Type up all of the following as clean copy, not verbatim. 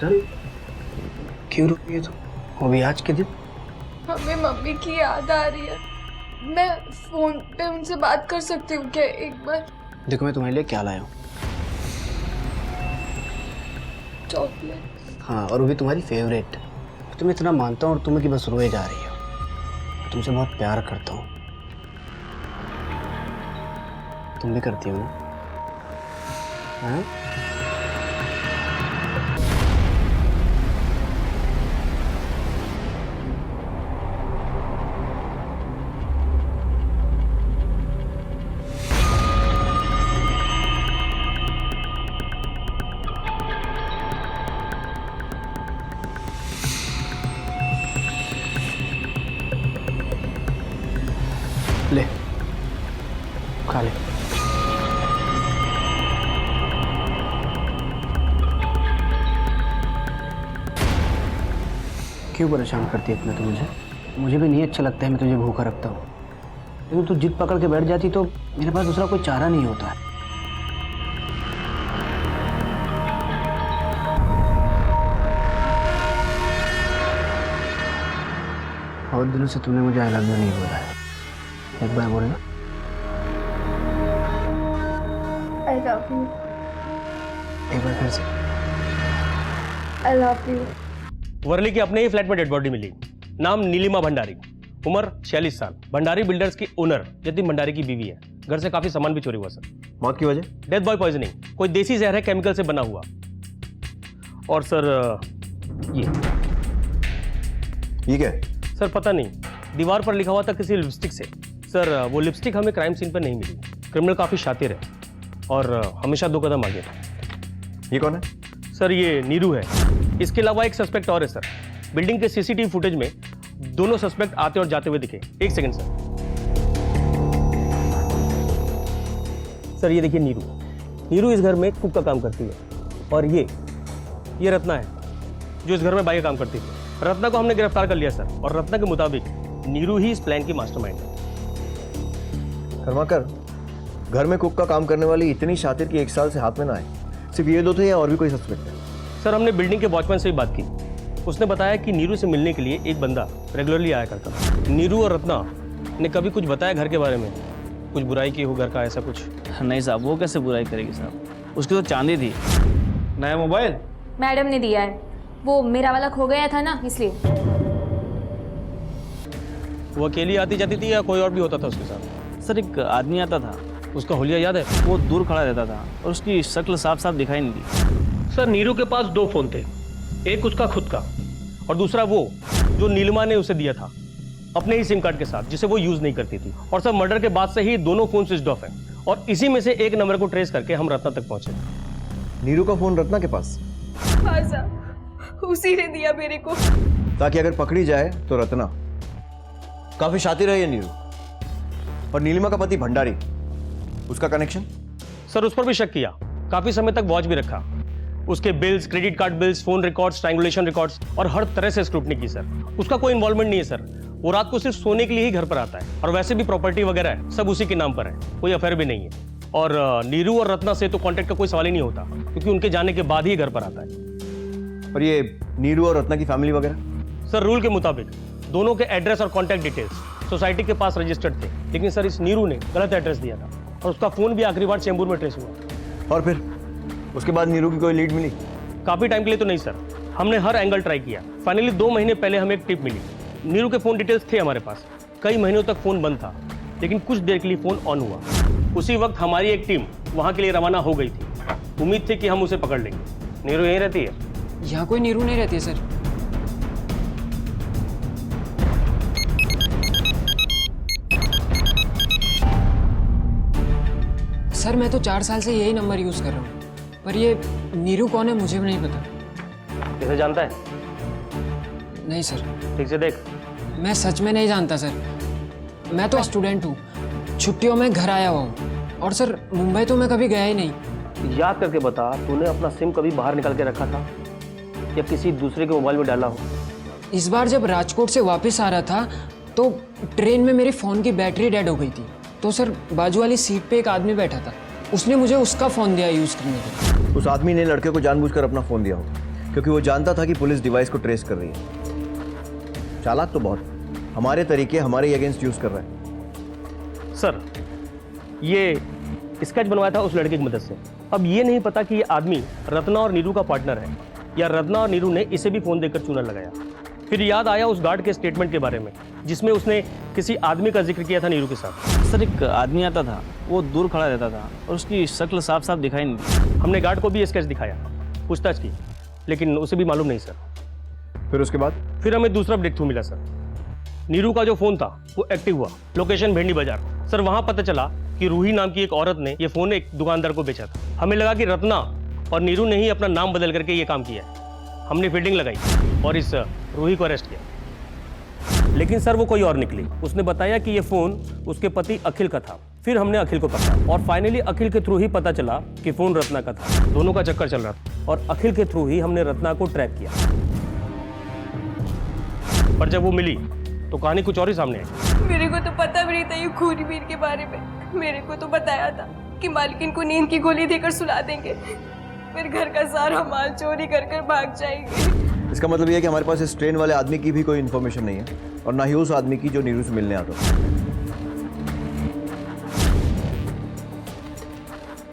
Sir क्यों रुकी है तुम? वो भी आज के दिन? हमें मम्मी की याद आ रही है। मैं फोन पे उनसे बात कर सकती हूँ क्या एक बार? देखो मैं तुम्हारे लिए क्या लाया हूँ। चॉकलेट। हाँ, और वो भी तुम्हारी फेवरेट। तुम्हें इतना मानता हूँ और तुम्हें कि बस रोए जा रही हो। तुमसे बहुत प्यार करता हूँ। तुम भी करती हो ना? हाँ? ले खा ले। क्यों परेशान करती है इतना तू मुझे? मुझे भी नहीं अच्छा लगता है मैं तुझे भूखा रखता हूँ, लेकिन तू जिद पकड़ के बैठ जाती तो मेरे पास दूसरा कोई चारा नहीं होता है। बहुत दिनों से तूने मुझे आई लव यू नहीं बोला है, एक बार बोलना। I love you. एक बार फिर से। I love you. वर्ली के अपने ही फ्लैट में डेड बॉडी मिली। नाम नीलिमा भंडारी, उम्र 46 साल। भंडारी बिल्डर्स की ओनर जतिन भंडारी की बीवी है। घर से काफी सामान भी चोरी हुआ सर। मौत की वजह? Death boy poisoning. कोई देसी जहर है, केमिकल से बना हुआ। और सर ये क्या है? सर पता नहीं, दीवार पर लिखा हुआ था किसी लिपस्टिक से। सर वो लिपस्टिक हमें क्राइम सीन पर नहीं मिली। क्रिमिनल काफी शातिर है और हमेशा 2 कदम आगे। ये कौन है? सर ये नीरू है। इसके अलावा एक सस्पेक्ट और है सर। बिल्डिंग के सीसीटीवी फुटेज में दोनों सस्पेक्ट आते और जाते हुए दिखे। एक सेकंड सर। सर ये देखिए नीरू। नीरू इस घर में कुक का काम करती है। और ये रत्ना है जो इस घर में बाई का काम करती थी। रत्ना को हमने गिरफ्तार कर लिया सर, और रत्ना के मुताबिक नीरू ही इस प्लान की मास्टरमाइंड है। कर्माकर, घर में कुक का काम करने वाली इतनी शातिर कि 1 साल से हाथ में ना आए। सिर्फ ये 2 थे या और भी कोई सस्पेक्ट है? सर हमने बिल्डिंग के वॉचमैन से भी बात की। उसने बताया कि नीरू से मिलने के लिए एक बंदा रेगुलरली आया करता था। नीरू और रत्ना ने कभी कुछ बताया घर के बारे में? कुछ बुराई की हो घर का, ऐसा कुछ? नहीं साहब, वो कैसे बुराई करेगी साहब, उसकी तो चांदी थी। नया मोबाइल मैडम ने दिया है, वो मेरा वाला खो गया था ना, इसलिए। वो अकेली आती जाती थी या कोई और भी होता था उसके साथ? सर एक आदमी आता था, उसका हुलिया याद है? वो दूर खड़ा रहता था और उसकी शक्ल साफ साफ दिखाई नहीं दी। सर नीरू के पास 2 फोन थे, एक उसका खुद का और दूसरा वो जो नीलिमा ने उसे दिया था अपने ही सिम कार्ड के साथ, जिसे वो यूज नहीं करती थी। और सर मर्डर के बाद से ही दोनों फोन स्विच ऑफ है, और इसी में से एक नंबर को ट्रेस करके हम रत्ना तक पहुंचे। नीरू का फोन रत्ना के पास? हाँ साहब, उसी ने दिया मेरे को। ताकि अगर पकड़ी जाए तो रत्ना। काफी शातिर है ये नीरू। और नीलिमा का पति भंडारी, उसका कनेक्शन? सर उस पर भी शक किया, काफी समय तक वॉच भी रखा। उसके bills, credit card bills, phone records, strangulation records और हर तरह से स्क्रूटनी की सर। उसका कोई इन्वॉल्वमेंट नहीं है सर। वो रात को सिर्फ सोने के लिए ही घर पर आता है, और वैसे भी प्रॉपर्टी वगैरह है सब उसी के नाम पर है, कोई अफेयर भी नहीं है। और नीरू और रत्ना से तो कांटेक्ट का कोई सवाल ही नहीं होता, क्योंकि उनके जाने के बाद ही घर पर आता है। और ये नीरू और रत्ना की फैमिली वगैरह? सर रूल के मुताबिक दोनों के एड्रेस और कॉन्टैक्ट डिटेल्स सोसाइटी के पास रजिस्टर्ड थे, लेकिन सर इस नीरू ने गलत एड्रेस दिया था, और उसका फोन भी आखिरी बार चेंबूर में ट्रेस हुआ। और फिर उसके बाद नीरू की कोई लीड मिली? काफी टाइम के लिए तो नहीं सर, हमने हर एंगल ट्राई किया। फाइनली 2 महीने पहले हमें एक टिप मिली। नीरू के फोन डिटेल्स थे हमारे पास। कई महीनों तक फोन बंद था, लेकिन कुछ देर के लिए फोन ऑन हुआ। उसी वक्त हमारी एक टीम वहां के लिए रवाना हो गई थी। उम्मीद थी कि हम उसे पकड़ लेंगे। नीरू यहीं रहती है? यहाँ कोई नीरू नहीं रहती है सर। सर मैं तो 4 साल से यही नंबर यूज कर रहा हूँ, पर ये नीरू कौन है मुझे भी नहीं पता। इसे जानता है? नहीं सर। ठीक से देख। मैं सच में नहीं जानता सर। मैं तो स्टूडेंट हूँ, छुट्टियों में घर आया हुआ हूँ, और सर मुंबई तो मैं कभी गया ही नहीं। याद करके बता, तूने अपना सिम कभी बाहर निकाल के रखा था या किसी दूसरे के मोबाइल में डाला हो? इस बार जब राजकोट से वापस आ रहा था तो ट्रेन में मेरे फ़ोन की बैटरी डेड हो गई थी, तो सर बाजू वाली सीट पे एक आदमी बैठा था, उसने मुझे उसका फ़ोन दिया यूज़ करने के लिए। उस आदमी ने लड़के को जानबूझकर अपना फ़ोन दिया होगा, क्योंकि वो जानता था कि पुलिस डिवाइस को ट्रेस कर रही है। चालाक तो बहुत, हमारे तरीके हमारे अगेंस्ट यूज़ कर रहा है। सर ये स्केच बनवाया था उस लड़के की मदद से। अब ये नहीं पता कि ये आदमी रत्ना और नीरू का पार्टनर है या रत्ना और नीरू ने इसे भी फ़ोन देकर चूना लगाया। फिर याद आया उस गार्ड के स्टेटमेंट के बारे में जिसमें उसने किसी आदमी का जिक्र किया था नीरू के साथ। सर एक आदमी आता था, वो दूर खड़ा रहता था और उसकी शक्ल साफ साफ दिखाई नहीं दी। हमने गार्ड को भी स्केच दिखाया, पूछताछ की, लेकिन उसे भी मालूम नहीं सर। फिर उसके बाद फिर हमें दूसरा ब्रेक थ्रू मिला सर। नीरू का जो फ़ोन था वो एक्टिव हुआ, लोकेशन भेंडी बाजार। सर वहाँ पता चला कि रूही नाम की एक औरत ने ये फ़ोन एक दुकानदार को बेचा था। हमें लगा कि रत्ना और नीरू ने ही अपना नाम बदल करके ये काम किया है। हमने फील्डिंग लगाई और इस रूही को अरेस्ट किया। लेकिन सर वो कोई और निकली। उसने बताया कि ये फ़ोन उसके पति अखिल का था। फिर हमने अखिल को पकड़ा और फाइनली अखिल के थ्रू ही पता चला कि फ़ोन रत्ना का था। दोनों का चक्कर चल रहा था और अखिल के थ्रू ही हमने रत्ना को ट्रैक किया। पर जब वो मिली तो कहानी कुछ और ही सामने आई। मेरे को तो पता भी नहीं था ये खूनी के बारे में। मेरे को तो बताया था कि मालकिन को नींद की गोली देकर सुला देंगे, फिर घर का सारा माल चोरी कर कर भाग जाएंगे। इसका मतलब ये है कि हमारे पास इस ट्रेन वाले आदमी की भी कोई इन्फॉर्मेशन नहीं है और ना ही उस आदमी की जो नीरू से मिलने आता था।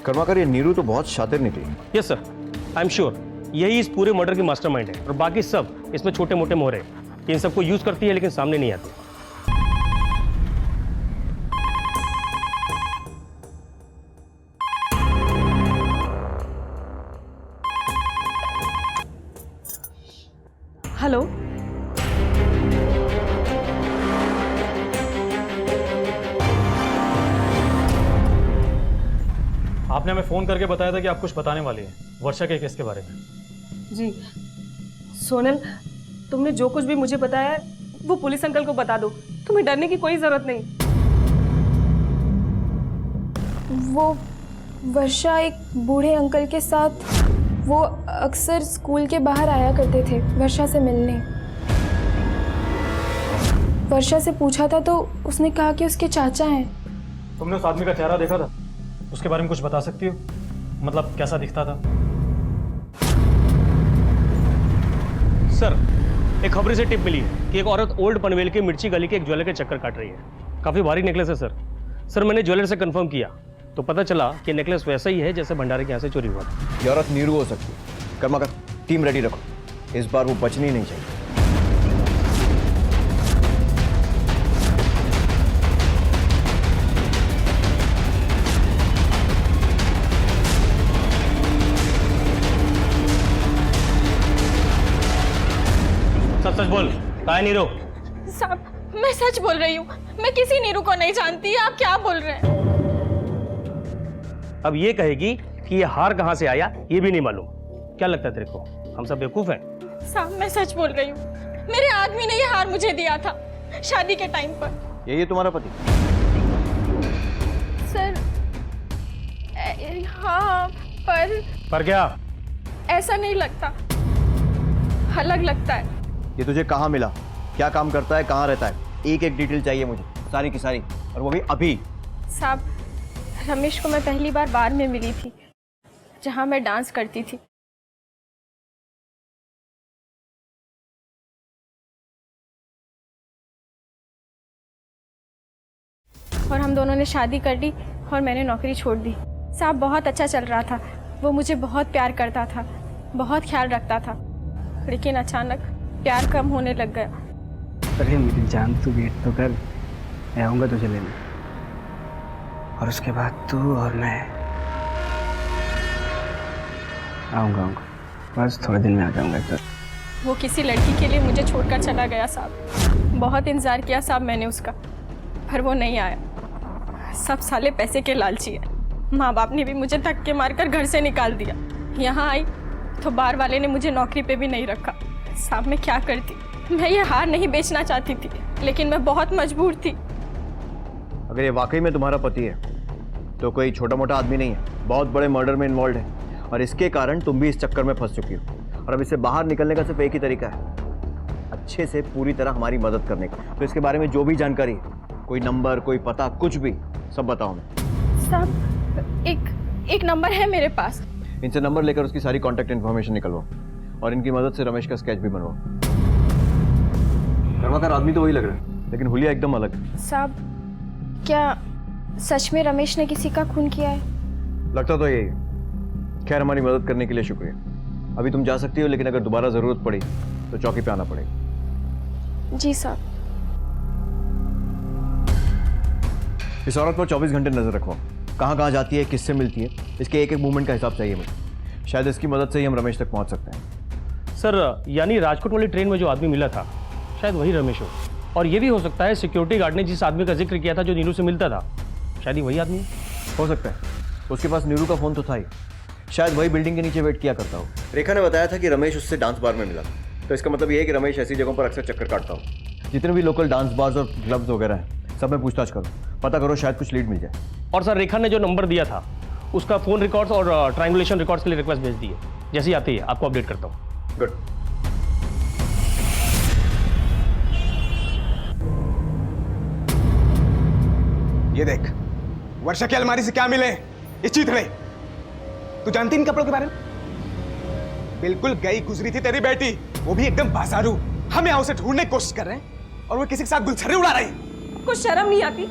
कर्माकर, ये नीरू तो बहुत शातिर निकली। Yes sir, I am sure यही इस पूरे मर्डर की मास्टरमाइंड है और बाकी सब इसमें छोटे मोटे मोहरे इन सबको यूज करती है लेकिन सामने नहीं आती। हेलो, आपने हमें फ़ोन करके बताया था कि आप कुछ बताने वाली हैं वर्षा के केस के बारे में। जी सोनल, तुमने जो कुछ भी मुझे बताया है वो पुलिस अंकल को बता दो। तुम्हें डरने की कोई ज़रूरत नहीं। वो वर्षा एक बूढ़े अंकल के साथ, वो अक्सर स्कूल के बाहर आया करते थे वर्षा से मिलने। वर्षा से पूछा था तो उसने कहा कि उसके चाचा हैं। तुमने उस आदमी का चेहरा देखा था? उसके बारे में कुछ बता सकती हो? मतलब कैसा दिखता था? सर एक खबरी से टिप मिली है कि एक औरत ओल्ड पनवेल के मिर्ची गली के एक ज्वेलर के चक्कर काट रही है। काफ़ी भारी नेकलेस है सर मैंने ज्वेलर से कंफर्म किया तो पता चला कि नेकलेस वैसा ही है जैसे भंडारे के यहाँ से चोरी हुआ था। ये औरत नीरू हो सकती है। कर्माकर, टीम रेडी रखो, इस बार वो बचनी नहीं चाहिए। सच बोल, कहाँ है नीरू? साहब मैं सच बोल रही हूँ, मैं किसी नीरू को नहीं जानती। आप क्या बोल रहे हैं? अब ये कहेगी कि ये हार कहाँ से आया ये भी नहीं मालूम। क्या लगता है तेरे को हम सब बेवकूफ हैं? साहब मैं सच बोल रही हूँ, मेरे आदमी ने ये हार मुझे दिया था शादी के टाइम पर। ये तुम्हारा पति? सर हाँ, पर क्या? ऐसा नहीं लगता, अलग लगता है। ये तुझे कहाँ मिला, क्या काम करता है, कहाँ रहता है? एक एक डिटेल चाहिए मुझे, सारी की सारी, और वो भी अभी। साहब रमेश को मैं पहली बार बार में मिली थी जहाँ मैं डांस करती थी। और हम दोनों ने शादी कर ली और मैंने नौकरी छोड़ दी। साहब बहुत अच्छा चल रहा था, वो मुझे बहुत प्यार करता था, बहुत ख्याल रखता था, लेकिन अचानक प्यार कम होने लग गया। अरे मेरी जान, तू वेट तो कर, मैं आऊँगा तुझे लेने, और उसके बाद तू और मैं आऊँगा बस थोड़े दिन में आ जाऊँगा इधर। वो किसी लड़की के लिए मुझे छोड़कर चला गया साहब। बहुत इंतज़ार किया साहब मैंने उसका, पर वो नहीं आया। सब साले पैसे के लालची है। माँ बाप ने भी मुझे धक्के मारकर घर से निकाल दिया। यहाँ आई तो बार वाले ने मुझे नौकरी पे भी नहीं रखा। साहब मैं क्या करती? मैं ये हार नहीं बेचना चाहती थी, लेकिन मैं बहुत मजबूर थी। अगर ये वाकई में तुम्हारा पति है तो कोई छोटा मोटा आदमी नहीं है, बहुत बड़े मर्डर में इन्वॉल्व है, और इसके कारण तुम भी इस चक्कर में फंस चुकी हो। और अब इससे बाहर निकलने का सिर्फ एक ही तरीका है, अच्छे से पूरी तरह हमारी मदद करने का। तो इसके बारे में जो भी जानकारी है, कोई नंबर, कोई पता, कुछ भी, सब बताओ हमें। साहब एक नंबर है मेरे पास। इनसे नंबर लेकर उसकी सारी कॉन्टैक्ट इन्फॉर्मेशन निकलवाओ और इनकी मदद से रमेश का स्केच भी बनवाओ। धर्माकर आदमी तो वही लग रहा है, लेकिन हुलिया एकदम अलग है। साहब क्या सच में रमेश ने किसी का खून किया है? लगता तो यही है। खैर, हमारी मदद करने के लिए शुक्रिया। अभी तुम जा सकती हो, लेकिन अगर दोबारा जरूरत पड़ी तो चौकी पे आना पड़ेगा। जी साहब। इस औरत पर 24 घंटे नजर रखो। कहाँ कहाँ जाती है, किससे मिलती है, इसके एक एक मूवमेंट का हिसाब चाहिए मुझे। शायद इसकी मदद से ही हम रमेश तक पहुंच सकते हैं। सर यानी राजकोट वाली ट्रेन में जो आदमी मिला था शायद वही रमेश हो, और ये भी हो सकता है सिक्योरिटी गार्ड ने जिस आदमी का जिक्र किया था जो नीरू से मिलता था, शायद ही वही आदमी हो सकता है। उसके पास नीरू का फोन तो था ही, शायद वही बिल्डिंग के नीचे वेट किया करता हो। रेखा ने बताया था कि रमेश उससे डांस बार में मिला, तो इसका मतलब ये है कि रमेश ऐसी जगहों पर अक्सर चक्कर काटता हो। जितने भी लोकल डांस बार्स और क्लब्स वगैरह हैं, सब में पूछताछ करो, पता करो, शायद कुछ लीड मिल जाए। और सर रेखा ने जो नंबर दिया था उसका फ़ोन रिकॉर्ड्स और ट्रायंगुलेशन रिकॉर्ड्स के लिए रिक्वेस्ट भेज दी है। जैसे ही आती है आपको अपडेट करता हूँ। गुड। ये देख, वर्षा की अलमारी से क्या मिले? इस चीथड़े। तू जानती इन कपड़ों के बारे में? बिल्कुल गई गुजरी थी तेरी बेटी, वो भी एकदम बाजारू। हम यहाँ उसे ढूंढने की कोशिश कर रहे हैं और वो किसी के साथ गुलछर्रे उड़ा रही है। कुछ शर्म नहीं आती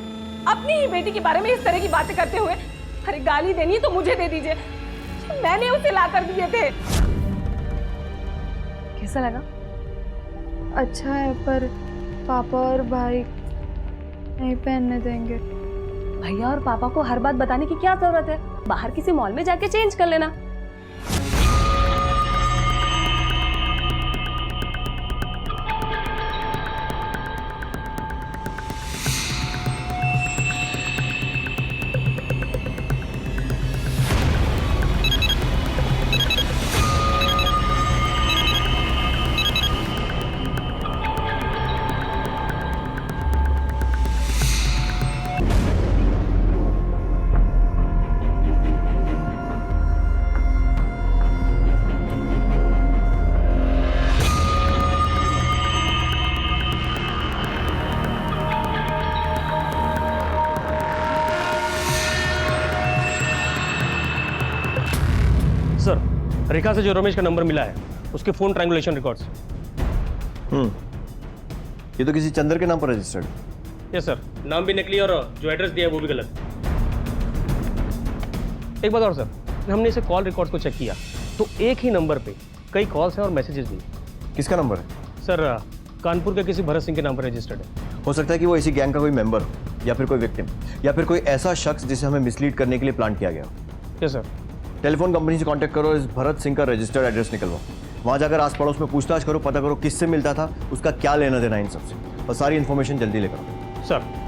अपनी ही बेटी के बारे में इस तरह की बातें करते हुए? अरे गाली देनी है तो मुझे दे दीजिए, मैंने उसे ला कर दिए थे। कैसा लगा? अच्छा है, पर पापा और भाई नहीं पहनने देंगे। भैया और पापा को हर बात बताने की क्या जरूरत है? बाहर किसी मॉल में जाके चेंज कर लेना। सर रेखा से जो रमेश का नंबर मिला है उसके फ़ोन ट्रायंगुलेशन रिकॉर्ड्स। ये तो किसी चंद्र के नाम पर रजिस्टर्ड है। यस सर, नाम भी नकली और जो एड्रेस दिया है वो भी गलत। एक बात और सर, हमने इसे कॉल रिकॉर्ड्स को चेक किया तो एक ही नंबर पे कई कॉल्स हैं और मैसेजेस भी। किसका नंबर है? सर कानपुर के किसी भरत सिंह के नाम पर रजिस्टर्ड है। हो सकता है कि वो इसी गैंग का कोई मेंबर हो, या फिर कोई विक्टिम, या फिर कोई ऐसा शख्स जिसे हमें मिसलीड करने के लिए प्लान किया गया हो। Yes sir. टेलीफोन कंपनी से कांटेक्ट करो, इस भरत सिंह का रजिस्टर्ड एड्रेस निकलवाओ, वहाँ जाकर आस पड़ोस में पूछताछ करो, पता करो किससे मिलता था, उसका क्या लेना देना इन सबसे, और सारी इन्फॉर्मेशन जल्दी लेकर आओ। सर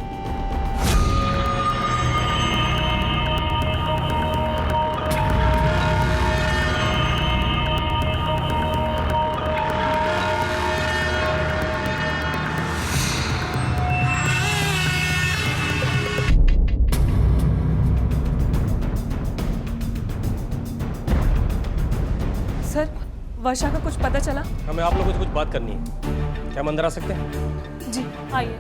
सर, वर्षा का कुछ पता चला? हमें आप लोगों से कुछ बात करनी है, क्या हम अंदर आ सकते हैं? जी आइए।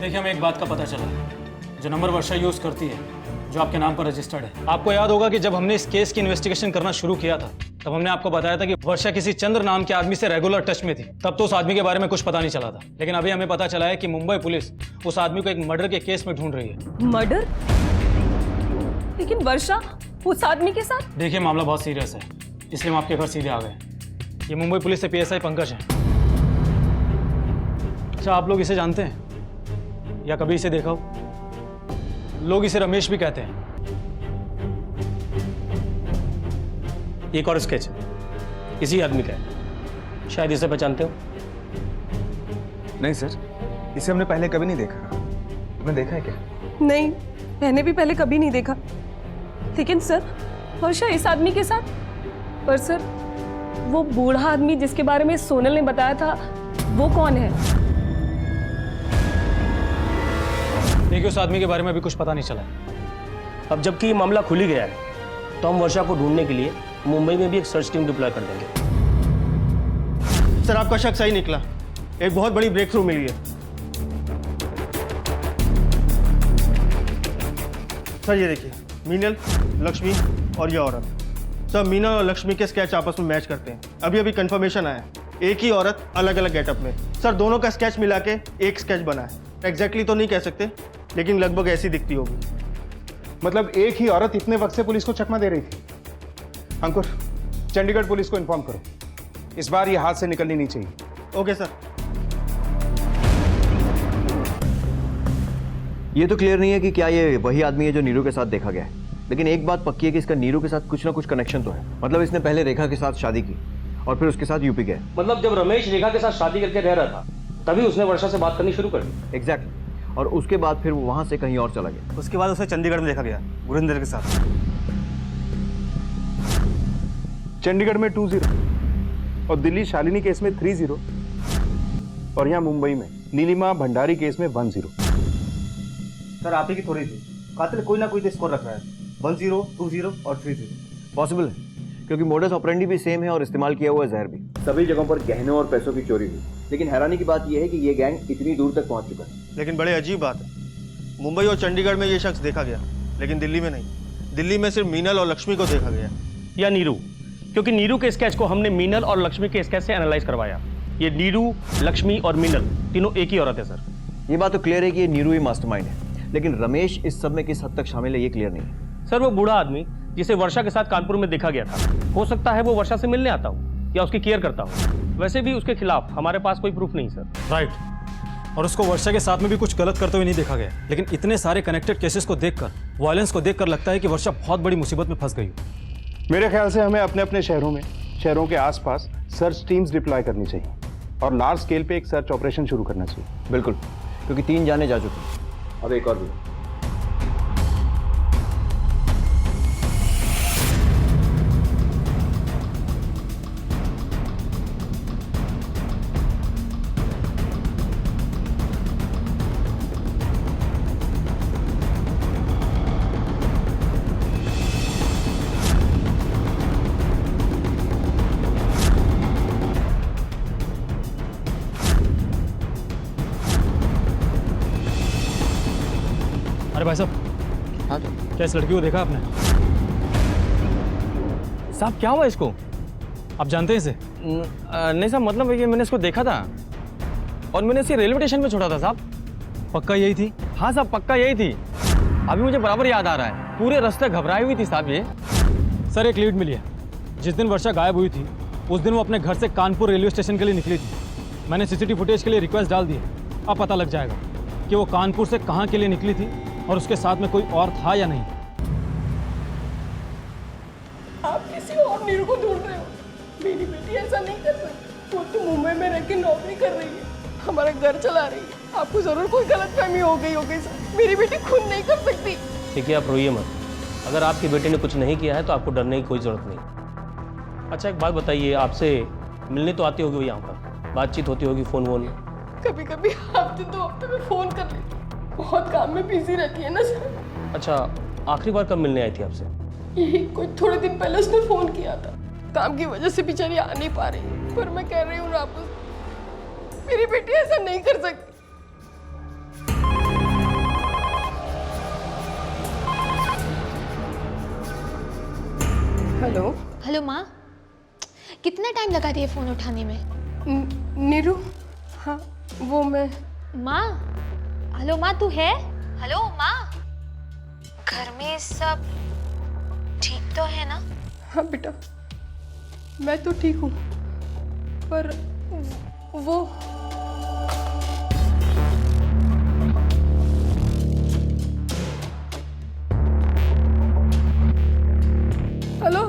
देखिए, हमें एक बात का पता चला, जो नंबर वर्षा यूज़ करती है जो आपके नाम पर रजिस्टर्ड है। आपको याद होगा कि जब हमने इस केस की इन्वेस्टिगेशन करना शुरू किया था तब हमने आपको बताया था कि वर्षा किसी चंद्र नाम के आदमी से रेगुलर टच में थी। तब तो उस आदमी के बारे में कुछ पता नहीं चला था, लेकिन अभी हमें पता चला है कि मुंबई पुलिस उस आदमी को एक मर्डर के केस में ढूंढ रही है। मर्डर? लेकिन वर्षा उस आदमी के साथ? देखिए, मामला बहुत सीरियस है, इसलिए हम आपके घर सीधे आ गए। ये मुंबई पुलिस से PSI पंकज हैं। अच्छा, आप लोग इसे जानते हैं या कभी इसे देखा हो? लोग इसे रमेश भी कहते हैं। एक और स्केच है, इसी आदमी का है, शायद इसे पहचानते हो। नहीं सर, इसे हमने पहले कभी नहीं देखा। तुमने देखा है क्या? नहीं, मैंने भी पहले कभी नहीं देखा। लेकिन सर, वर्षा इस आदमी के साथ? पर सर, वो बूढ़ा आदमी जिसके बारे में सोनल ने बताया था, वो कौन है? देखिए, उस आदमी के बारे में अभी कुछ पता नहीं चला। अब जबकि ये मामला खुल ही गया है तो हम वर्षा को ढूंढने के लिए मुंबई में भी एक सर्च टीम डिप्लॉय कर देंगे। सर, आपका शक सही निकला, एक बहुत बड़ी ब्रेक थ्रू मिली है। सर ये देखिए, मीनल, लक्ष्मी और ये औरत। सर मीनल और लक्ष्मी के स्केच आपस में मैच करते हैं। अभी अभी कंफर्मेशन आया है, एक ही औरत अलग अलग गेटअप में। सर दोनों का स्केच मिला के एक स्केच बना है। एग्जैक्टली तो नहीं कह सकते, लेकिन लगभग ऐसी दिखती होगी। मतलब एक ही औरत इतने वक्त से पुलिस को चकमा दे रही थी। अंकुर, चंडीगढ़ पुलिस को इन्फॉर्म करो, इस बार ये हाथ से निकलनी नहीं चाहिए। Okay sir. ये तो क्लियर नहीं है कि क्या ये वही आदमी है जो नीरू के साथ देखा गया है, लेकिन एक बात पक्की है कि इसका नीरू के साथ कुछ ना कुछ कनेक्शन तो है। मतलब इसने पहले रेखा के साथ शादी की और फिर उसके साथ यूपी गए। मतलब जब रमेश रेखा के साथ शादी करके रह रहा था तभी उसने वर्षा से बात करनी शुरू कर दी। एग्जैक्टली। और उसके बाद फिर वो वहां से कहीं और चला गया। उसके बाद उसे चंडीगढ़ में देखा गया, गुरिंदर के साथ। चंडीगढ़ में 20 और दिल्ली शालिनी केस में 30 और यहाँ मुंबई में नीलिमा भंडारी केस में 10। सर आप ही की थोड़ी थी, कातिल कोई ना कोई तो स्कोर रख रहा है, 10, 20 और 30। पॉसिबल है, क्योंकि मोडस ऑपरेंडी भी सेम है और इस्तेमाल किया हुआ जहर भी। सभी जगहों पर गहनों और पैसों की चोरी हुई, लेकिन हैरानी की बात यह है कि ये गैंग इतनी दूर तक पहुंच चुका है। लेकिन बड़े अजीब बात है, मुंबई और चंडीगढ़ में ये शख्स देखा गया, लेकिन दिल्ली में नहीं। दिल्ली में सिर्फ मीनल और लक्ष्मी को देखा गया। या नीरू, क्योंकि नीरू के स्केच को हमने मीनल और लक्ष्मी के स्केच से एनालाइज करवाया। ये नीरू, लक्ष्मी और मीनल तीनों एक ही औरत है सर। ये बात तो क्लियर है कि ये नीरू ही मास्टरमाइंड है, लेकिन रमेश इस सब में किस हद तक शामिल है ये क्लियर नहीं है। सर वो बूढ़ा आदमी जिसे वर्षा के साथ कानपुर में देखा गया था, हो सकता है वो वर्षा से मिलने आता हो या उसकी केयर करता हो। वैसे भी उसके खिलाफ हमारे पास कोई प्रूफ नहीं सर। राइट। और उसको वर्षा के साथ में भी कुछ गलत करते हुए नहीं देखा गया, लेकिन इतने सारे कनेक्टेड केसेस को देखकर, वायलेंस को देखकर लगता है कि वर्षा बहुत बड़ी मुसीबत में फंस गई हो। मेरे ख्याल से हमें अपने अपने शहरों के आसपास सर्च टीम्स डिप्लॉय करनी चाहिए और लार्ज स्केल पे एक सर्च ऑपरेशन शुरू करना चाहिए। बिल्कुल, क्योंकि 3 जाने जा चुके हैं, अब एक और भी। अरे भाई साहब, हाँ क्या इस लड़की को देखा आपने? साहब क्या हुआ इसको? आप जानते हैं इसे? नहीं साहब, मतलब ये मैंने इसको देखा था और मैंने इसे रेलवे स्टेशन पे छोड़ा था साहब। पक्का यही थी? हाँ साहब पक्का यही थी, अभी मुझे बराबर याद आ रहा है। पूरे रास्ते घबराई हुई थी साहब ये। सर एक लीड मिली है। जिस दिन वर्षा गायब हुई थी उस दिन वो अपने घर से कानपुर रेलवे स्टेशन के लिए निकली थी। मैंने सीसीटीवी फुटेज के लिए रिक्वेस्ट डाल दी है। अब पता लग जाएगा कि वो कानपुर से कहाँ के लिए निकली थी और उसके साथ में कोई और था या नहीं। आप किसी और नीरू को ढूंढ रहे हो? मेरी बेटी ऐसा नहीं कर सकती। वो तो मुंबई में रह के नौकरी कर रही है, हमारा घर चला रही है। आपको जरूर कोई गलतफहमी हो गई होगी सर। मेरी बेटी खुद नहीं कर सकती। ठीक है, आप रोइए मत। अगर आपकी बेटी ने कुछ नहीं किया है तो आपको डरने की कोई जरूरत नहीं। अच्छा एक बात बताइए, आपसे मिलने तो आती होगी यहाँ पर, बातचीत होती होगी, फोन वोन? कभी कभी हफ्ते 2 हफ्ते में फोन कर लेती, बहुत काम में बिजी रहती है ना सर। अच्छा आखिरी बार कब मिलने आई थी आपसे? यही कोई थोड़े दिन पहले उसने फोन किया था। काम की वजह से बेचारी आ नहीं पा रही, पर मैं कह रही हूँ ना आपको, मेरी बेटी ऐसा नहीं कर सकती। हेलो। हेलो माँ, कितना टाइम लगा रही है फ़ोन उठाने में? नीरू, हाँ वो मैं। माँ, हेलो माँ तू है? हेलो माँ, घर में सब ठीक तो है ना? हाँ बेटा, मैं तो ठीक हूँ, पर वो हेलो।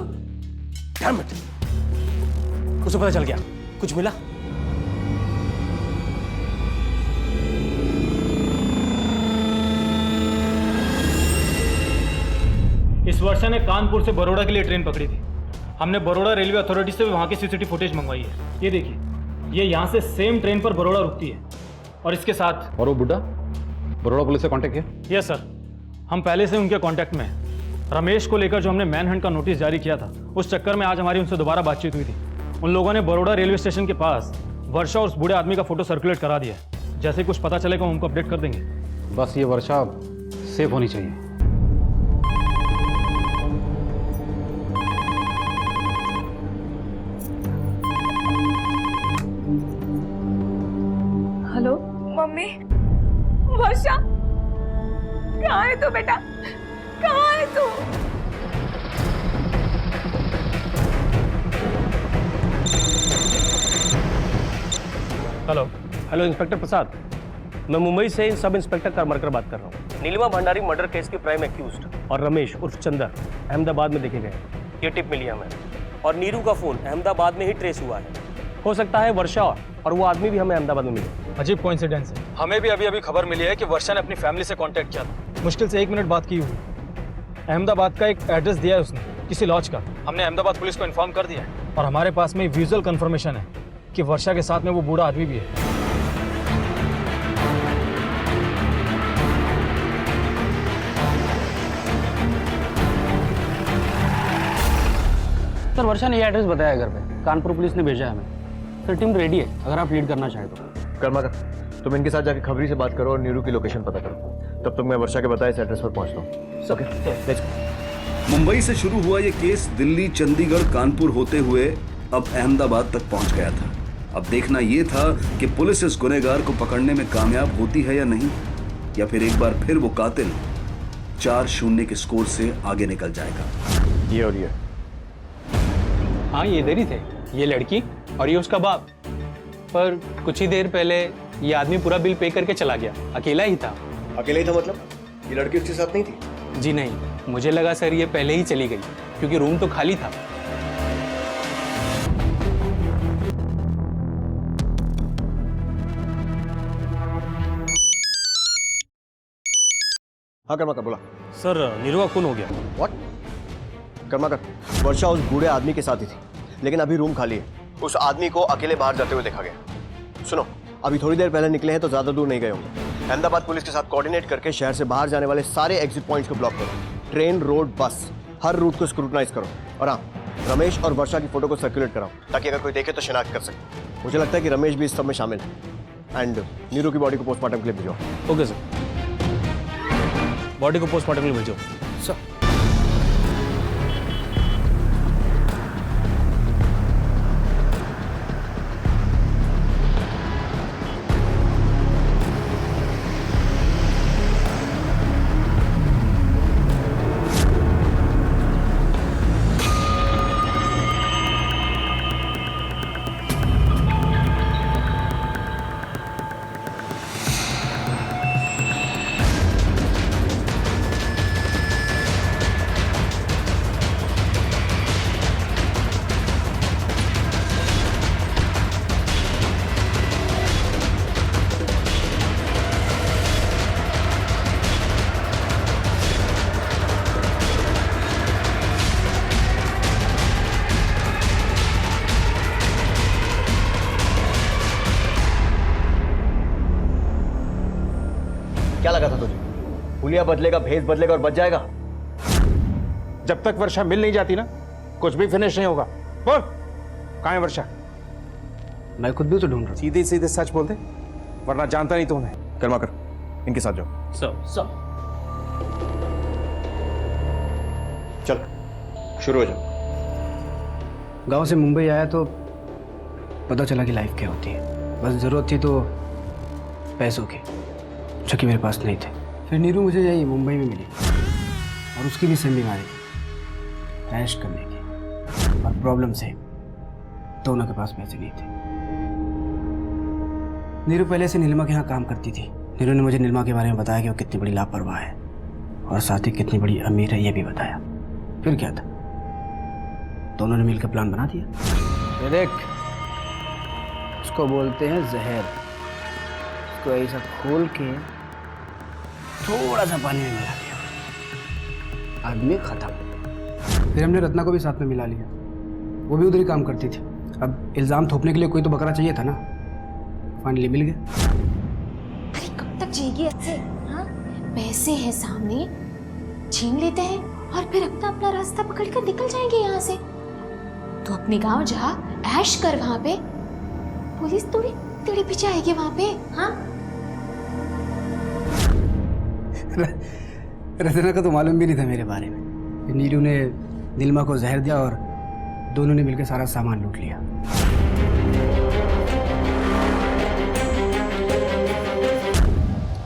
Damn it! उसे पता चल गया, कुछ मिला? इस वर्षा ने कानपुर से बड़ौदा के लिए ट्रेन पकड़ी थी। हमने बड़ौदा रेलवे अथॉरिटी से भी वहाँ की सीसीटीवी फुटेज मंगवाई है। ये देखिए, ये यहाँ से सेम ट्रेन पर बड़ौदा रुकती है और इसके साथ। और वो बुड्ढा बड़ौदा पुलिस से कांटेक्ट किया? यस सर, हम पहले से उनके कांटेक्ट में हैं। रमेश को लेकर जो हमने मैन हंट का नोटिस जारी किया था, उस चक्कर में आज हमारी उनसे दोबारा बातचीत हुई थी। उन लोगों ने बड़ौदा रेलवे स्टेशन के पास वर्षा और उस बूढ़े आदमी का फोटो सर्कुलेट करा दिया है। जैसे कुछ पता चलेगा हम उनको अपडेट कर देंगे। बस ये वर्षा सेफ होनी चाहिए। कहाँ है तू बेटा, कहाँ है तू? हेलो हेलो इंस्पेक्टर प्रसाद, मैं मुंबई से सब इंस्पेक्टर करमरकर बात कर रहा हूँ। नीलिमा भंडारी मर्डर केस के प्राइम एक्यूज्ड और रमेश उर्फ चंदर अहमदाबाद में देखे गए हैं। ये टिप मिली हमें और नीरू का फोन अहमदाबाद में ही ट्रेस हुआ है। हो सकता है वर्षा और वो आदमी भी हमें अहमदाबाद में मिले। अजीब कोइंसिडेंस है। हमें भी अभी खबर मिली है कि वर्षा ने अपनी फैमिली से कांटेक्ट किया था। मुश्किल से 1 मिनट बात की हुई। अहमदाबाद का एक एड्रेस दिया है उसने, किसी लॉज का। हमने अहमदाबाद पुलिस को इन्फॉर्म कर दिया है और हमारे पास में विजुअल कंफर्मेशन है कि वर्षा के साथ में वो बूढ़ा आदमी भी है। सर वर्षा ने ये एड्रेस बताया घर पे, कानपुर पुलिस ने भेजा है हमें। सर टीम रेडी है अगर आप लीड करना चाहें तो। कर्माकर, तुम इनके साथ जाके खबरी से बात करो और नीरू की लोकेशन पता करो। तब तक मैं वर्षा के बताए इस एड्रेस पर पहुंचता हूँ। Okay, let's go. मुंबई से शुरू हुआ ये केस दिल्ली, चंडीगढ़, कानपुर होते हुए अब अहमदाबाद तक पहुंच गया था। अब देखना ये था कि पुलिस इस गुनहगार को पकड़ने में कामयाब होती है या नहीं, या फिर एक बार फिर वो कातिल 4-0 के स्कोर से आगे निकल जाएगा। ये और ये। हाँ, ये इधर ही थे, ये लड़की और ये उसका बाप। पर कुछ ही देर पहले ये आदमी पूरा बिल पे करके चला गया। अकेला ही था। अकेले ही था मतलब? ये लड़की उसके साथ नहीं थी? जी नहीं, मुझे लगा सर ये पहले ही चली गई क्योंकि रूम तो खाली था। हाँ कर्माकर, बोला। सर नीरू का खून हो गया। व्हाट? कर्माकर, वर्षा उस बूढ़े आदमी के साथ ही थी, लेकिन अभी रूम खाली है। उस आदमी को अकेले बाहर जाते हुए देखा गया। सुनो, अभी थोड़ी देर पहले निकले हैं तो ज्यादा दूर नहीं गए होंगे। अहमदाबाद पुलिस के साथ कोऑर्डिनेट करके शहर से बाहर जाने वाले सारे एग्जिट पॉइंट्स को ब्लॉक करो। ट्रेन, रोड, बस, हर रूट को स्क्रूटनाइज करो। और हाँ, रमेश और वर्षा की फोटो को सर्कुलेट कराओ ताकि अगर कोई देखे तो शिनाख्त कर सके। मुझे लगता है कि रमेश भी इस सब में शामिल है। एंड नीरू की बॉडी को पोस्टमार्टम के लिए भेजो। ओके सर, बॉडी को पोस्टमार्टम के लिए भेजो। सर क्या लगा था तुझे? हुलिया बदलेगा, भेद बदलेगा और बच जाएगा? जब तक वर्षा मिल नहीं जाती ना, कुछ भी फिनिश नहीं होगा। बोल, कहाँ है वर्षा? मैं खुद भी तो ढूंढ रहा हूँ। सीधे सीधे सच बोल दे, वरना जानता नहीं तू उन्हें। कर्माकर, इनके साथ जाओ। सर चल, शुरू हो जाओ। गांव से मुंबई आया तो पता चला कि लाइफ क्या होती है। बस ज़रूरत थी तो पैसों की, जो कि मेरे पास नहीं थे। फिर नीरू मुझे यही मुंबई में मिली और उसकी भी सेम बीमारी थी, ऐश करने की। और प्रॉब्लम सेम, दोनों के पास पैसे नहीं थे। नीरू पहले से नीलिमा के यहाँ काम करती थी। नीरू ने मुझे नीलिमा के बारे में बताया कि वो कितनी बड़ी लापरवाह है और साथ ही कितनी बड़ी अमीर है, ये भी बताया। फिर क्या था, दोनों ने मिलकर प्लान बना दिया। ये देख, उसको बोलते हैं जहर। उसको ऐसा खोल के थोड़ा सा पानी में मिला दिया, आदमी खत्म। फिर हमने रत्ना को भी साथ में मिला लिया, वो भी उधर ही काम करती थी। अब इल्ज़ाम थोपने के लिए कोई तो बकरा चाहिए था ना, फाइनली मिल गया। अरे कब तक जिएगी ऐसे? हाँ, पैसे हैं सामने, छीन लेते हैं और फिर अपना अपना रास्ता पकड़कर निकल जाएंगे यहाँ से। तो अपने गांव जा, ऐश कर वहां पे, पुलिस थोड़ी तेरे पीछे आएगी वहां पे। हाँ, रत्ना का तो मालूम भी नहीं था मेरे बारे में। नीरू ने नीलिमा को जहर दिया और दोनों ने मिलकर सारा सामान लूट लिया।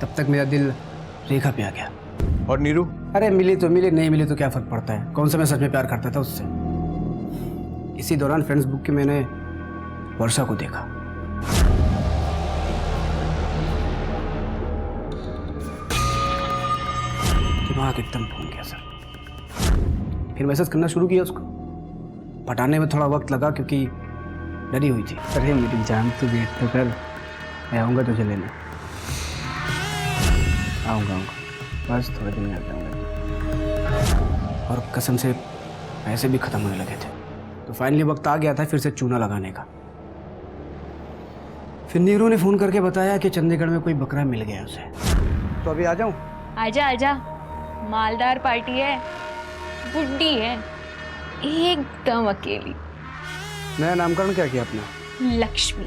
तब तक मेरा दिल रेखा पे आ गया। और नीरू? अरे मिली तो मिली, नहीं मिली तो क्या फर्क पड़ता है? कौन सा मैं सच में प्यार करता था उससे? इसी दौरान फ्रेंड्स बुक के मैंने वर्षा को देखा। दिमाग एकदम घूम गया सर। फिर मैसेज करना शुरू किया उसको। पटाने में थोड़ा वक्त लगा क्योंकि डरी हुई थी। अरे मेरी जान तू वेट तो कर, मैं आऊँगा तुझे लेने। आऊँगा बस थोड़े दिन में आ जाऊँगा। और कसम से पैसे भी खत्म होने लगे थे, तो फाइनली वक्त आ गया था फिर से चूना लगाने का। फिर नीरू ने फ़ोन करके बताया कि चंडीगढ़ में कोई बकरा मिल गया उसे। तो अभी आ जाऊँ? आजा आजा, मालदार पार्टी है, बुड्ढी है, एकदम अकेली। नया नामकरण क्या किया अपना? लक्ष्मी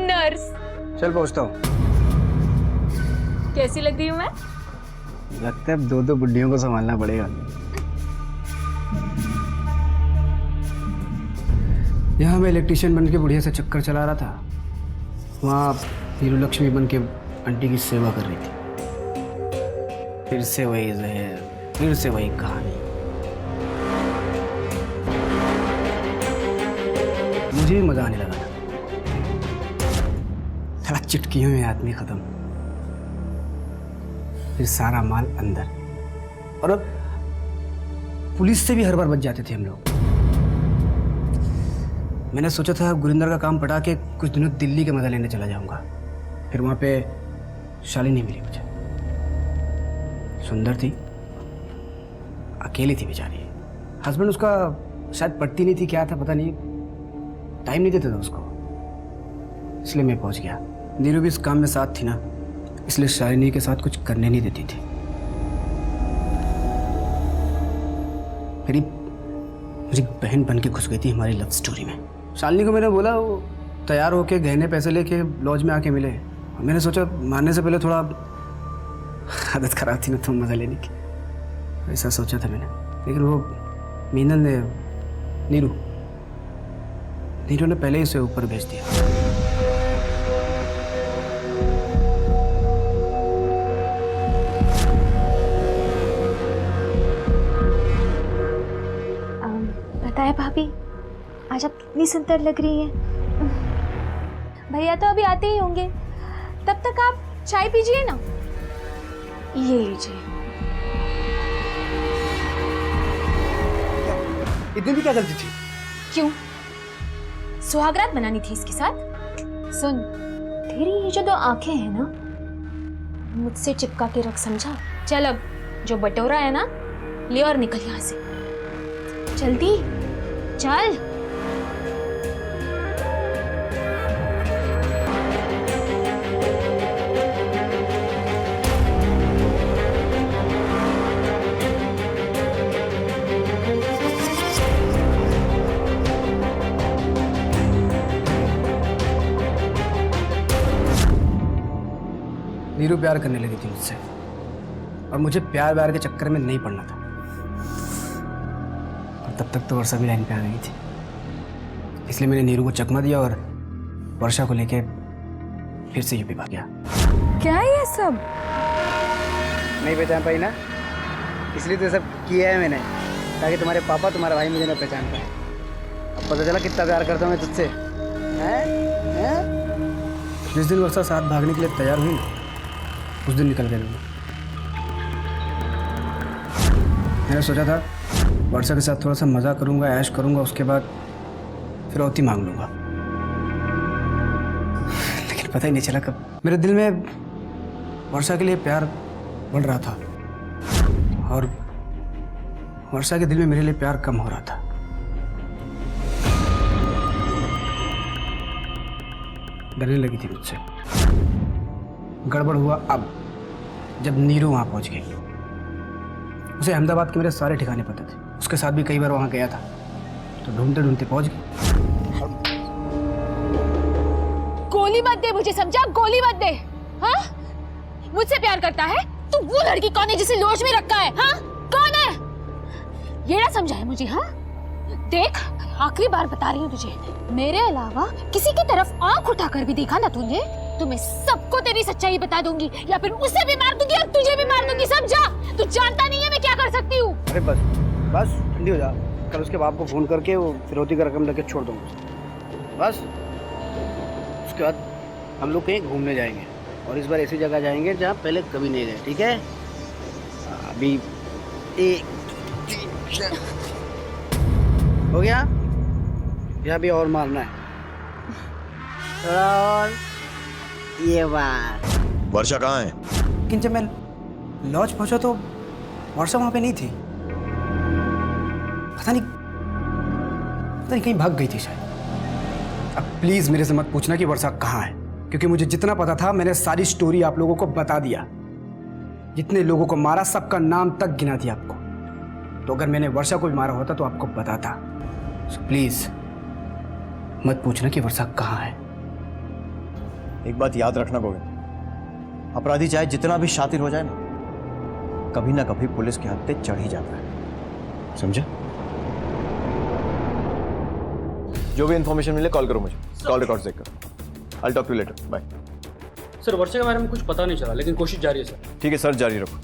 नर्स। चल पहुँचता हूँ। कैसी लग रही हूँ मैं? लगता है अब 2-2 बुड्ढियों को संभालना पड़ेगा। यहाँ मैं इलेक्ट्रिशियन बन के बुढ़िया से चक्कर चला रहा था, वहाँ हीरो लक्ष्मी बन के आंटी की सेवा कर रही थी। फिर से वही जहर, फिर से वही कहानी। मुझे भी मजा आने लगा था। थोड़ा चुटकियों में आदमी खत्म, फिर सारा माल अंदर। और अब पुलिस से भी हर बार बच जाते थे हम लोग। मैंने सोचा था गुरिंदर का काम पटा के कुछ दिनों दिल्ली के मजा लेने चला जाऊंगा। फिर वहां पे शालिनी मिली मुझे। सुंदर थी, अकेली थी बेचारी। हस्बैंड उसका शायद पटती नहीं थी, क्या था पता नहीं, टाइम नहीं देता था उसको, इसलिए मैं पहुंच गया। नीरू भी इस काम में साथ थी ना, इसलिए शालिनी के साथ कुछ करने नहीं देती थी। मेरी मुझे बहन बन के घुस गई थी हमारी लव स्टोरी में। शालिनी को मैंने बोला, वो तैयार होके गहने पैसे लेके लॉज में आके मिले। मैंने सोचा मारने से पहले थोड़ा आदत खराब थी ना तो मजा लेने की, ऐसा सोचा था मैंने। लेकिन वो मीनल ने, नीरू ने पहले ही उसे ऊपर भेज दिया। पता है भाभी, आज आप कितनी सुंदर लग रही हैं। भैया तो अभी आते ही होंगे, तब तक आप चाय पीजिए ना। ये लीजिए। इतनी भी क्या गलती थी? क्यों? सुहागरात बनानी थी इसके साथ। सुन, तेरी ये जो 2 आंखें हैं ना, मुझसे चिपका के रख, समझा? चल अब जो बटोरा है ना, ले और निकल यहाँ से जल्दी चल। नीरू प्यार करने लगी थी मुझसे, और मुझे प्यार व्यार के चक्कर में नहीं पड़ना था। और तब तक तो वर्षा भी लाइन पे आ गई थी, इसलिए मैंने नीरू को चकमा दिया और वर्षा को लेके फिर से यूपी भाग गया। क्या है ये सब? नहीं पहचान पाई ना, इसलिए तो सब किया है मैंने, ताकि तुम्हारे पापा तुम्हारा भाई मुझे ना पहचान पाए। अब पता चला कितना प्यार करता हूँ मैं तुझसे। जिस दिन वर्षा साथ भागने के लिए तैयार हुई ना, उस दिन निकल गया मैं। मैंने सोचा था वर्षा के साथ थोड़ा सा मजा करूंगा, ऐश करूंगा, उसके बाद फिर औती मांग लूंगा। लेकिन पता ही नहीं चला कब मेरे दिल में वर्षा के लिए प्यार बढ़ रहा था और वर्षा के दिल में मेरे लिए प्यार कम हो रहा था। डरने लगी थी मुझसे। गड़बड़ हुआ अब जब नीरू वहां पहुंच गई। उसे अहमदाबाद के मेरे सारे ठिकाने पता थे, उसके साथ भी कई बार वहां गया था, तो ढूंढते ढूंढते पहुंच गई। गोली मत दे मुझे, समझा? गोली मत दे। हाँ, मुझसे प्यार करता है? तू वो लड़की कौन है जिसे लॉज में रखा है? हाँ, कौन है? ये ना समझा है मुझे? हाँ, देख, आखिरी बार बता रही हूँ तुझे, मेरे अलावा किसी की तरफ आंख उठाकर भी देखा ना तूने तो मैं सबको तेरी सच्चाई बता दूंगी, या फिर उसे भी मार दूंगी और तुझे भी मार दूंगी, समझा? तू जानता नहीं है मैं क्या कर सकती हूँ। अरे बस बस ठंडी हो जा। कल उसके बाप को फोन करके वो फिरौती का रकम लेके छोड़ दूंगा बस। उसके बाद हम लोग कहीं घूमने जाएंगे, और इस बार ऐसी जगह जाएंगे जहाँ पहले कभी नहीं गए, ठीक है? अभी 1 2 3 4 हो गया? यहाँ भी और मारना है थोड़ा और। ये बात वर्षा कहाँ है? लेकिन जब मैं लॉज पहुंचा तो वर्षा वहां पे नहीं थी। पता नहीं कहीं भाग गई थी शायद। अब प्लीज मेरे से मत पूछना कि वर्षा कहाँ है, क्योंकि मुझे जितना पता था मैंने सारी स्टोरी आप लोगों को बता दिया। जितने लोगों को मारा सबका नाम तक गिना दिया आपको। तो अगर मैंने वर्षा को भी मारा होता तो आपको बताता। सो प्लीज मत पूछना कि वर्षा कहाँ है। एक बात याद रखना गोविंद, अपराधी चाहे जितना भी शातिर हो जाए ना, कभी पुलिस के हाथ पे चढ़ ही जाता है, समझा? जो भी इंफॉर्मेशन मिले कॉल करो मुझे, कॉल रिकॉर्ड्स देखकर। I'll talk to you later. Bye. Sir Varsha के बारे में कुछ पता नहीं चला, लेकिन कोशिश जारी है सर। ठीक है सर, जारी रखो।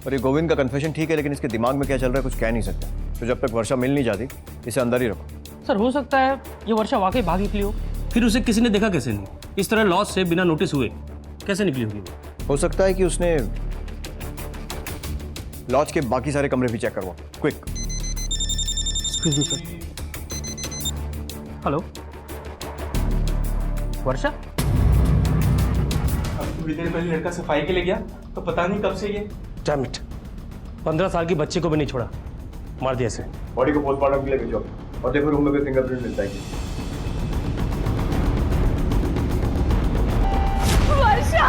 और ये गोविंद का कन्फेशन ठीक है, लेकिन इसके दिमाग में क्या चल रहा है कुछ कह नहीं सकते। तो जब तक वर्षा मिल नहीं जाती इसे अंदर ही रखो। सर हो सकता है ये वर्षा वाकई भाग निकली हो, फिर उसे किसी ने देखा कैसे नहीं? इस तरह लॉस से बिना नोटिस हुए कैसे निकली होगी? हो सकता है कि उसने लॉज के बाकी सारे कमरे भी चेक करवा। Quick. Excuse me sir. Hello Varsha? थोड़ी देर पहले लड़का सफाई के लिए गया, तो पता नहीं कब से ये। डैम इट, 15 साल की बच्चे को भी नहीं छोड़ा, मार दिया इसे। बॉडी को पोस्टमार्टम के लिए भेजो, और देखो रूम में भी फिंगरप्रिंट मिल जाएगी। वर्षा!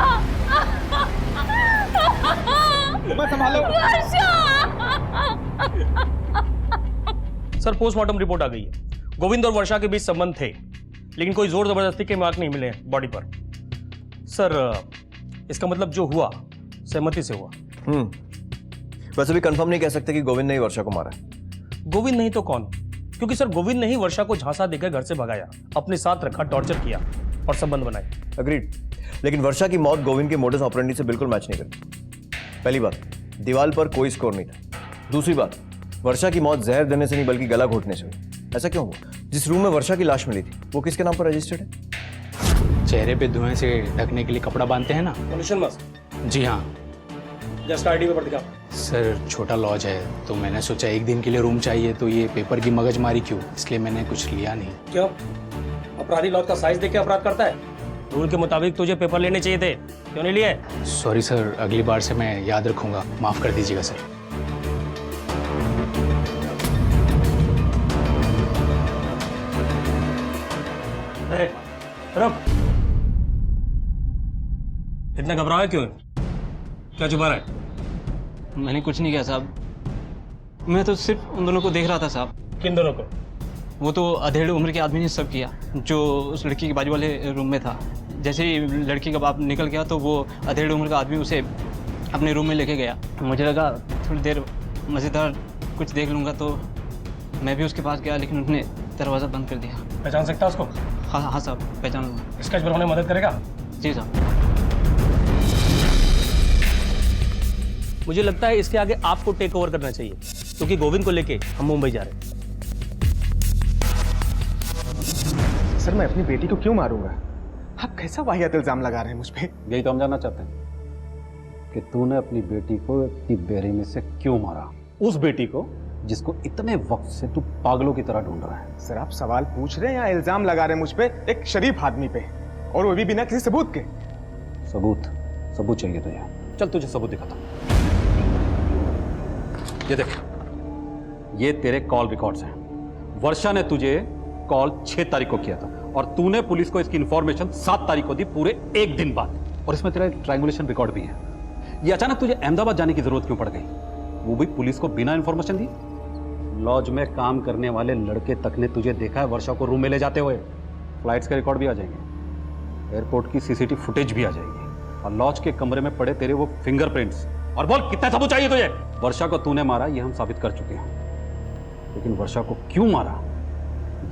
संभालो। सर पोस्टमार्टम रिपोर्ट आ गई है। गोविंद और वर्षा के बीच संबंध थे, लेकिन कोई जोर जबरदस्ती के मार्क नहीं मिले हैं बॉडी पर। सर इसका मतलब जो हुआ सहमति से हुआ। वैसे भी कंफर्म नहीं कह सकते कि गोविंद ने ही वर्षा को मारा है। गोविंद नहीं तो कौन? क्योंकि सर गोविंद ने ही वर्षा को झांसा देकर घर से भगाया, अपने साथ रखा, टॉर्चर किया और संबंध बनाए। अग्रीड, लेकिन वर्षा की मौत गोविंद के मोडस ऑपरेंडी से बिल्कुल मैच नहीं करती। पहली बात, दीवार पर कोई स्कोर नहीं था। दूसरी बात, वर्षा की मौत जहर देने से नहीं बल्कि गला घोटने से हुई। ऐसा क्यों हुआ? जिस रूम में वर्षा की लाश मिली थी वो किसके नाम पर रजिस्टर्ड है? चेहरे पे धुएं से ढकने के लिए कपड़ा बांधते हैं ना। Pollution mask? जी हाँ जस्ट आईडी पेपर दिखा। सर, छोटा लॉज है तो मैंने सोचा एक दिन के लिए रूम चाहिए, तो ये पेपर की मगजमारी क्यों, इसलिए मैंने कुछ लिया नहीं। क्यों? अपराधी लॉज का साइज देख के अपराध करता है? रूल के मुताबिक तुझे पेपर लेने चाहिए थे, क्यों नहीं लिए? सॉरी सर, अगली बार से मैं याद रखूंगा, माफ कर दीजिएगा सर। रुक, इतना घबरा है क्यों? क्या छुपा रहा है? मैंने कुछ नहीं किया साहब, मैं तो सिर्फ उन दोनों को देख रहा था साहब। किन दोनों को? वो तो अधेड़ उम्र के आदमी ने सब किया जो उस लड़की के बाजू वाले रूम में था। जैसे ही लड़की का बाप निकल गया तो वो अधेड़ उम्र का आदमी उसे अपने रूम में लेके गया। मुझे लगा थोड़ी देर मज़ेदार कुछ देख लूँगा, तो मैं भी उसके पास गया, लेकिन उसने दरवाज़ा बंद कर दिया। पहचान सकता उसको? हाँ साहब, पहचान लूँगा। स्केच बनाने में मदद करेगा? जी साहब। मुझे लगता है इसके आगे आपको टेक ओवर करना चाहिए, क्योंकि गोविंद को लेके हम मुंबई जा रहे हैं। सर मैं अपनी बेटी को क्यों मारूंगा? आप कैसा वाहियात इल्जाम लगा रहे हैं मुझ पे? यही तो हम जानना चाहते हैं कि तूने अपनी बेटी को इतनी बेरहमी से क्यों मारा, उस बेटी को जिसको इतने वक्त से तू पागलों की तरह ढूंढ रहा है। सर आप सवाल पूछ रहे हैं या इल्जाम लगा रहे हैं मुझ पे एक शरीफ आदमी पे, और वो भी बिना किसी सबूत के? सबूत चाहिए तुझे? चल तुझे सबूत दिखाता हूं। ये देख, ये तेरे कॉल रिकॉर्ड्स हैं। वर्षा ने तुझे कॉल 6 तारीख को किया था और तूने पुलिस को इसकी इंफॉर्मेशन 7 तारीख को दी, पूरे एक दिन बाद। और इसमें तेरा ट्रायंगुलेशन रिकॉर्ड भी है। ये अचानक तुझे अहमदाबाद जाने की जरूरत क्यों पड़ गई, वो भी पुलिस को बिना इंफॉर्मेशन दी? लॉज में काम करने वाले लड़के तक ने तुझे देखा है वर्षा को रूम में ले जाते हुए। फ्लाइट्स के रिकॉर्ड भी आ जाएंगे, एयरपोर्ट की सीसीटीवी फुटेज भी आ जाएगी, और लॉज के कमरे में पड़े तेरे वो फिंगरप्रिंट्स। और बोल कितना सबूत चाहिए तुझे? वर्षा को तूने मारा ये हम साबित कर चुके हैं, लेकिन वर्षा को क्यों मारा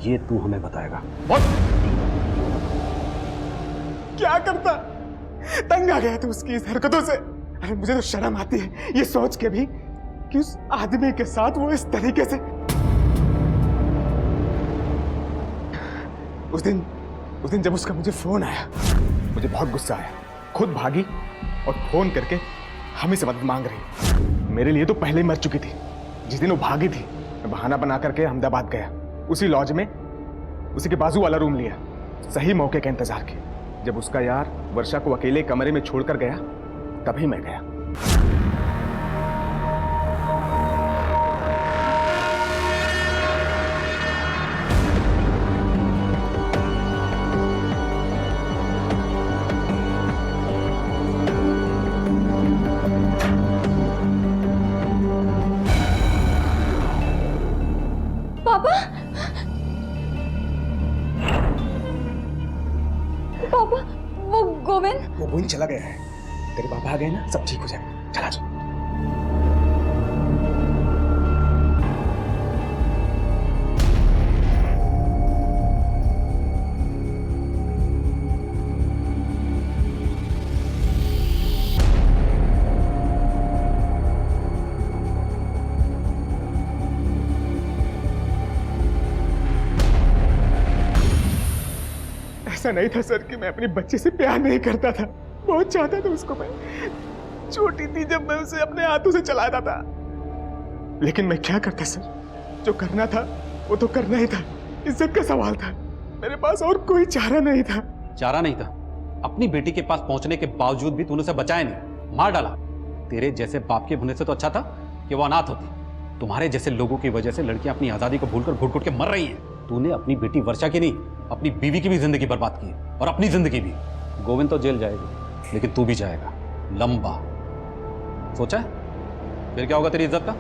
ये तू हमें बताएगा। बोल। क्या करता? तंग आ गया था उसकी इस हरकतों से। अरे मुझे तो शर्म आती है ये सोच के भी कि उस आदमी के साथ वो इस तरीके से। उस दिन जब उसका मुझे फोन आया, मुझे बहुत गुस्सा आया। खुद भागी और फोन करके हमें से मदद मांग रही। मेरे लिए तो पहले ही मर चुकी थी। जिस दिन वो भागी थी, मैं बहाना बना करके अहमदाबाद गया। उसी लॉज में उसी के बाजू वाला रूम लिया, सही मौके का इंतजार किया। जब उसका यार वर्षा को अकेले कमरे में छोड़कर गया, तभी मैं गया। पापा, पापा, वो गोविंद। वो गोविंद चला गया है। तेरे पापा आ गए ना, सब ठीक हो जाएगा। चला जा। ऐसा नहीं था सर कि मैं अपनी बच्ची से प्यार नहीं करता था। बहुत चाहता था उसको मैं। छोटी थी जब मैं उसे अपने हाथों से चलाता था। लेकिन मैं क्या करता सर? जो करना था वो तो करना ही था। इज्जत का सवाल था। मेरे पास और कोई चारा नहीं था। चारा नहीं था? अपनी बेटी के पास पहुंचने के बावजूद भी तूने उसे बचाया नहीं, मार डाला। तेरे जैसे बाप के होने से तो अच्छा था कि वो अनाथ होती। तुम्हारे जैसे लोगों की वजह से लड़कियां अपनी आजादी को भूलकर घुट-घुट के मर रही हैं। तूने अपनी बेटी वर्षा की नहीं, अपनी बीवी की भी जिंदगी बर्बाद की और अपनी जिंदगी भी। गोविंद तो जेल जाएगा, लेकिन तू भी जाएगा, लंबा। सोचा है फिर क्या होगा तेरी इज्जत का?